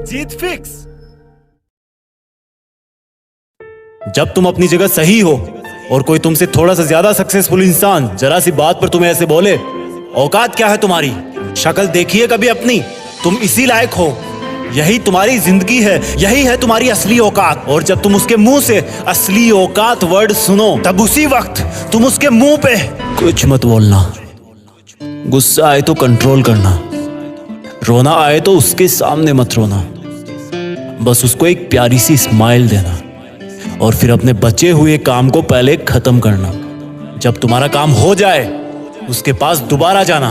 जीत fix. जब तुम अपनी जगह सही हो और कोई तुमसे थोड़ा सा ज्यादा सक्सेसफुल इंसान जरा सी बात पर तुम्हें ऐसे बोले, औकात क्या है तुम्हारी, शक्ल देखिए कभी अपनी, तुम इसी लायक हो, यही तुम्हारी जिंदगी है, यही है तुम्हारी असली औकात। और जब तुम उसके मुंह से असली औकात वर्ड सुनो, तब उसी वक्त तुम उसके मुंह पे कुछ मत बोलना। गुस्सा आए तो कंट्रोल करना, रोना आए तो उसके सामने मत रोना, बस उसको एक प्यारी सी स्माइल देना और फिर अपने बचे हुए काम को पहले खत्म करना। जब तुम्हारा काम हो जाए उसके पास दोबारा जाना,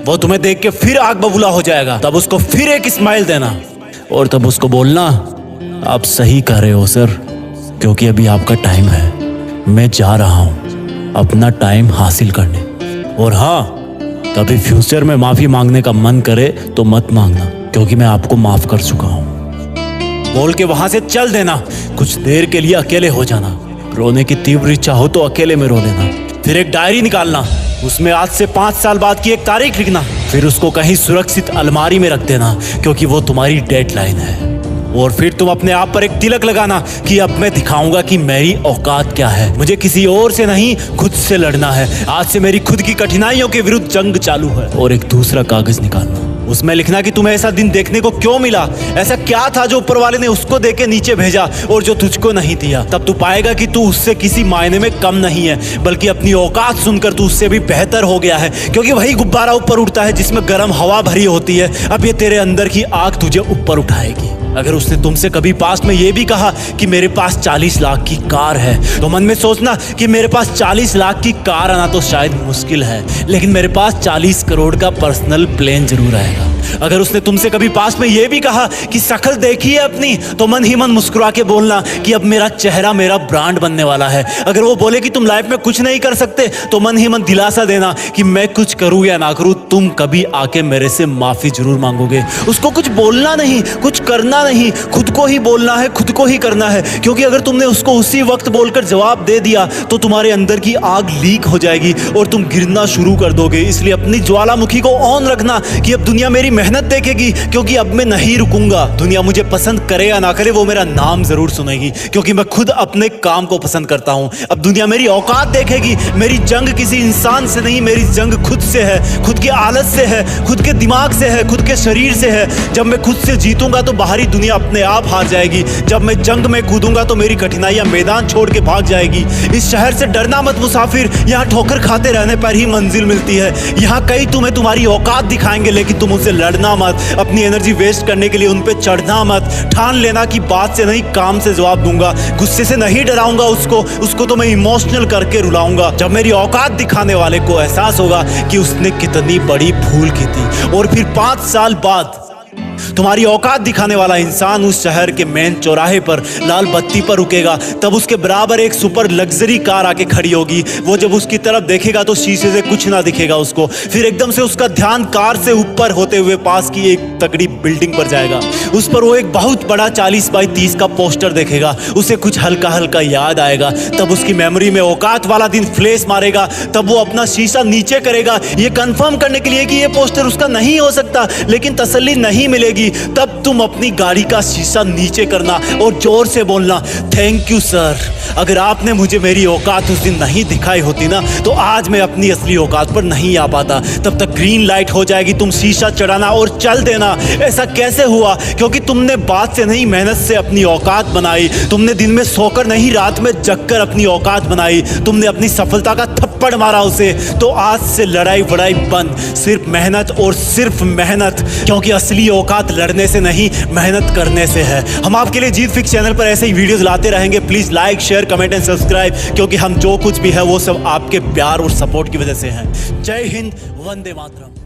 वो तुम्हें देख के फिर आग बबूला हो जाएगा, तब उसको फिर एक स्माइल देना और तब उसको बोलना, आप सही कह रहे हो सर, क्योंकि अभी आपका टाइम है, मैं जा रहा हूं अपना टाइम हासिल करने। और हाँ, कभी फ्यूचर में माफी मांगने का मन करे तो मत मांगना, क्योंकि मैं आपको माफ कर चुका हूं। बोल के वहां से चल देना, कुछ देर के लिए अकेले हो जाना, रोने की तीव्र इच्छा हो तो अकेले में रो लेना, फिर एक डायरी निकालना, उसमें आज से 5 साल बाद की एक तारीख लिखना, फिर उसको कहीं सुरक्षित अलमारी में रख देना, क्योंकि वो तुम्हारी डेडलाइन है। और फिर तुम अपने आप पर एक तिलक लगाना कि अब मैं दिखाऊंगा कि मेरी औकात क्या है, मुझे किसी और से नहीं खुद से लड़ना है, आज से मेरी खुद की कठिनाइयों के विरुद्ध जंग चालू है। और एक दूसरा कागज निकालना, उसमें लिखना कि तुम्हें ऐसा दिन देखने को क्यों मिला, ऐसा क्या था जो ऊपर वाले ने उसको देके नीचे भेजा और जो तुझको नहीं दिया। तब तू पाएगा कि तू उससे किसी मायने में कम नहीं है, बल्कि अपनी औकात सुनकर तू उससे भी बेहतर हो गया है, क्योंकि वही गुब्बारा ऊपर उड़ता है जिसमें गर्म हवा भरी होती है। अब ये तेरे अंदर की आग तुझे ऊपर उठाएगी। अगर उसने तुमसे कभी पास में ये भी कहा कि मेरे पास 40 लाख की कार है, तो मन में सोचना कि मेरे पास 40 लाख की कार आना तो शायद मुश्किल है, लेकिन मेरे पास 40 करोड़ का पर्सनल प्लेन जरूर आएगा। अगर उसने तुमसे कभी पास में ये भी कहा कि शक्ल देखी है अपनी, तो मन ही मन मुस्कुरा के बोलना कि अब मेरा चेहरा मेरा ब्रांड बनने वाला है। अगर वो बोले कि तुम लाइफ में कुछ नहीं कर सकते, तो मन ही मन दिलासा देना कि मैं कुछ करूं या ना करूं, तुम कभी आके मेरे से माफी जरूर मांगोगे। उसको कुछ बोलना नहीं, कुछ करना नहीं, खुद को ही बोलना है, खुद को ही करना है, क्योंकि अगर तुमने उसको उसी वक्त बोलकर जवाब दे दिया तो तुम्हारे अंदर की आग लीक हो जाएगी और तुम गिरना शुरू कर दोगे। इसलिए अपनी ज्वालामुखी को ऑन रखना कि अब दुनिया मेरी मेहनत देखेगी, क्योंकि अब मैं नहीं रुकूंगा। दुनिया मुझे पसंद करे या ना करे, वो मेरा नाम जरूर सुनेगी, क्योंकि मैं खुद अपने काम को पसंद करता हूं। अब दुनिया मेरी औकात देखेगी। मेरी जंग किसी इंसान से नहीं, मेरी जंग खुद से है, खुद की आदत से है, खुद के दिमाग से है, खुद के शरीर से है। जब मैं खुद से जीतूंगा तो बाहरी दुनिया अपने आप हार जाएगी। जब मैं जंग में कूदूंगा तो मेरी कठिनाइयां मैदान छोड़ के भाग जाएगी। इस शहर से डरना मत मुसाफिर, यहाँ ठोकर खाते रहने पर ही मंजिल मिलती है। यहाँ कई तुम्हें तुम्हारी औकात दिखाएंगे, लेकिन तुम उनसे लड़ना मत, अपनी एनर्जी वेस्ट करने के लिए उन पे चढ़ना मत। ठान लेना कि बात से नहीं काम से जवाब दूंगा, गुस्से से नहीं डराऊंगा उसको तो मैं इमोशनल करके रुलाऊंगा। जब मेरी औकात दिखाने वाले को एहसास होगा कि उसने कितनी बड़ी भूल की थी, और फिर 5 साल बाद तुम्हारी औकात दिखाने वाला इंसान उस शहर के मेन चौराहे पर लाल बत्ती पर रुकेगा, तब उसके बराबर एक सुपर लग्जरी कार आके खड़ी होगी। वो जब उसकी तरफ देखेगा तो शीशे से कुछ ना दिखेगा उसको। फिर एकदम से उसका ध्यान कार से ऊपर होते हुए पास की एक तगड़ी बिल्डिंग पर जाएगा। उस पर वो एक बहुत बड़ा 40 बाई 30 का पोस्टर देखेगा। उसे कुछ हल्का हल्का याद आएगा। तब उसकी मेमोरी में औकात वाला दिन फ्लैश मारेगा। तब वो अपना शीशा नीचे करेगा, ये कंफर्म करने के लिए कि ये पोस्टर उसका नहीं हो सकता, लेकिन तसल्ली नहीं मिलेगी। तब तुम अपनी गाड़ी का शीशा नीचे करना और जोर से बोलना, थैंक यू सर, अगर आपने मुझे मेरी औकात उस दिन नहीं दिखाई होती ना, तो आज मैं अपनी असली औकात पर नहीं आ पाता। तब तक ग्रीन लाइट हो जाएगी, तुम शीशा चढ़ाना और चल देना। ऐसा कैसे हुआ? क्योंकि तुमने बात से नहीं मेहनत से अपनी औकात बनाई। तुमने दिन में सोकर नहीं रात में जगकर अपनी औकात बनाई। तुमने अपनी सफलता का थप्पड़ मारा उसे। तो आज से लड़ाई वड़ाई बंद, सिर्फ मेहनत और सिर्फ मेहनत, क्योंकि असली औकात लड़ने से नहीं मेहनत करने से है। हम आपके लिए जीत फिक्स चैनल पर ऐसे ही वीडियोस लाते रहेंगे। Please like, share, comment and subscribe, क्योंकि हम जो कुछ भी है वो सब आपके प्यार और सपोर्ट की वजह से है। जय हिंद, वंदे मातरम।